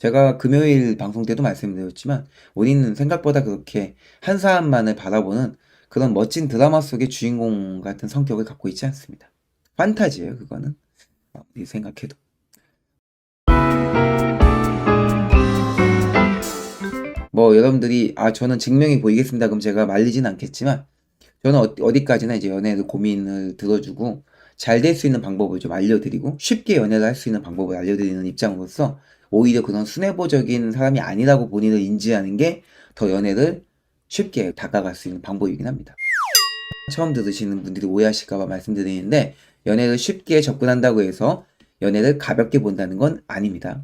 제가 금요일 방송 때도 말씀드렸지만 우리는 생각보다 그렇게 한 사람만을 바라보는 그런 멋진 드라마 속의 주인공 같은 성격을 갖고 있지 않습니다. 판타지예요, 그거는. 생각해도. 뭐 여러분들이 저는 증명이 보이겠습니다. 그럼 제가 말리진 않겠지만 저는 어디까지나 이제 연애를 고민을 들어주고 잘 될 수 있는 방법을 좀 알려드리고 쉽게 연애를 할 수 있는 방법을 알려드리는 입장으로서 오히려 그런 순애보적인 사람이 아니라고 본인을 인지하는 게 더 연애를 쉽게 다가갈 수 있는 방법이긴 합니다. 처음 들으시는 분들이 오해하실까봐 말씀드리는데 연애를 쉽게 접근한다고 해서 연애를 가볍게 본다는 건 아닙니다.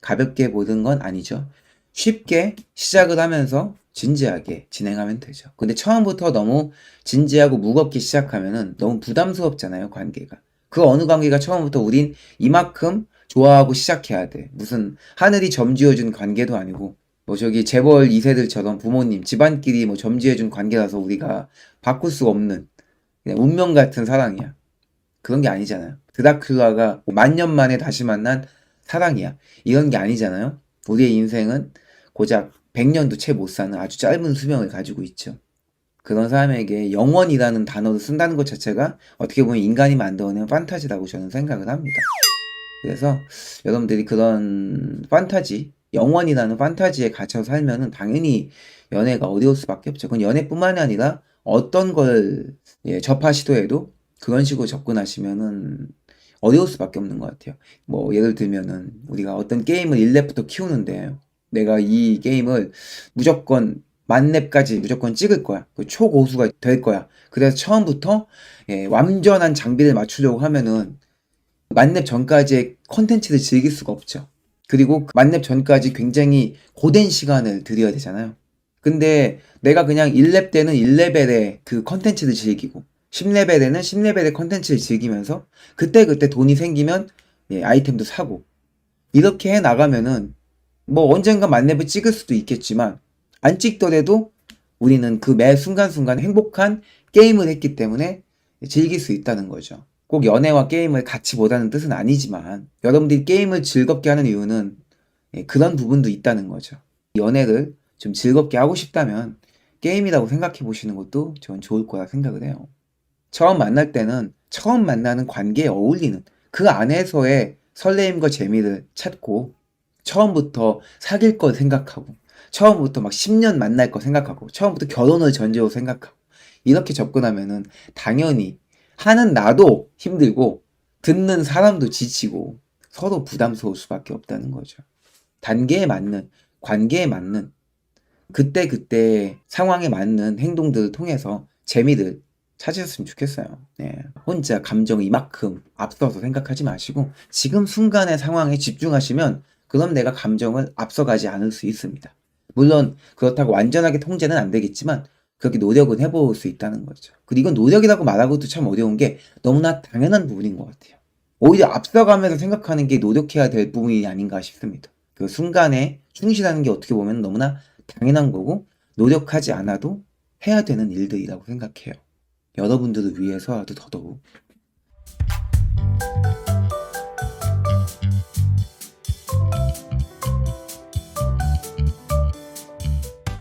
가볍게 보는 건 아니죠. 쉽게 시작을 하면서 진지하게 진행하면 되죠. 근데 처음부터 너무 진지하고 무겁게 시작하면은 너무 부담스럽잖아요, 관계가. 그 어느 관계가 처음부터 우린 이만큼 좋아하고 시작해야 돼. 무슨 하늘이 점지어준 관계도 아니고 뭐 저기 재벌 2세들처럼 부모님 집안끼리 뭐 점지해준 관계라서 우리가 바꿀 수 없는 그냥 운명 같은 사랑이야. 그런 게 아니잖아요. 드라큘라가 만년 만에 다시 만난 사랑이야. 이런 게 아니잖아요. 우리의 인생은 고작 100년도 채 못 사는 아주 짧은 수명을 가지고 있죠. 그런 사람에게 영원이라는 단어를 쓴다는 것 자체가 어떻게 보면 인간이 만들어낸 판타지라고 저는 생각을 합니다. 그래서 여러분들이 그런 판타지, 영원이라는 판타지에 갇혀 살면은 당연히 연애가 어려울 수밖에 없죠. 그건 연애뿐만이 아니라 어떤 걸 접하시도 해도 그런 식으로 접근하시면은 어려울 수밖에 없는 것 같아요. 뭐 예를 들면은 우리가 어떤 게임을 1렙부터 키우는데 내가 이 게임을 무조건 만렙까지 무조건 찍을 거야. 그 초고수가 될 거야. 그래서 처음부터 완전한 장비를 맞추려고 하면은 만렙 전까지의 컨텐츠를 즐길 수가 없죠. 그리고 그 만렙 전까지 굉장히 고된 시간을 들여야 되잖아요. 근데 내가 그냥 1렙 때는 1레벨의 그 컨텐츠를 즐기고 10레벨에는 10레벨의 컨텐츠를 즐기면서 그때그때 돈이 생기면 아이템도 사고 이렇게 해 나가면은 뭐 언젠가 만렙을 찍을 수도 있겠지만 안 찍더라도 우리는 그 매 순간순간 행복한 게임을 했기 때문에 즐길 수 있다는 거죠. 꼭 연애와 게임을 같이 보자는 뜻은 아니지만 여러분들이 게임을 즐겁게 하는 이유는 그런 부분도 있다는 거죠. 연애를 좀 즐겁게 하고 싶다면 게임이라고 생각해 보시는 것도 전 좋을 거라 생각을 해요. 처음 만날 때는 처음 만나는 관계에 어울리는 그 안에서의 설레임과 재미를 찾고 처음부터 사귈 걸 생각하고 처음부터 막 10년 만날 거 생각하고 처음부터 결혼을 전제로 생각하고 이렇게 접근하면은 당연히 하는 나도 힘들고 듣는 사람도 지치고 서로 부담스러울 수밖에 없다는 거죠. 단계에 맞는 관계에 맞는 그때그때 상황에 맞는 행동들을 통해서 재미를 찾으셨으면 좋겠어요. 네. 혼자 감정을 이만큼 앞서서 생각하지 마시고 지금 순간의 상황에 집중하시면 그럼 내가 감정을 앞서가지 않을 수 있습니다. 물론 그렇다고 완전하게 통제는 안 되겠지만 그렇게 노력은 해볼 수 있다는 거죠. 그리고 이건 노력이라고 말하고도 참 어려운 게 너무나 당연한 부분인 것 같아요. 오히려 앞서가면서 생각하는 게 노력해야 될 부분이 아닌가 싶습니다. 그 순간에 충실하는 게 어떻게 보면 너무나 당연한 거고 노력하지 않아도 해야 되는 일들이라고 생각해요. 여러분들을 위해서라도 더더욱.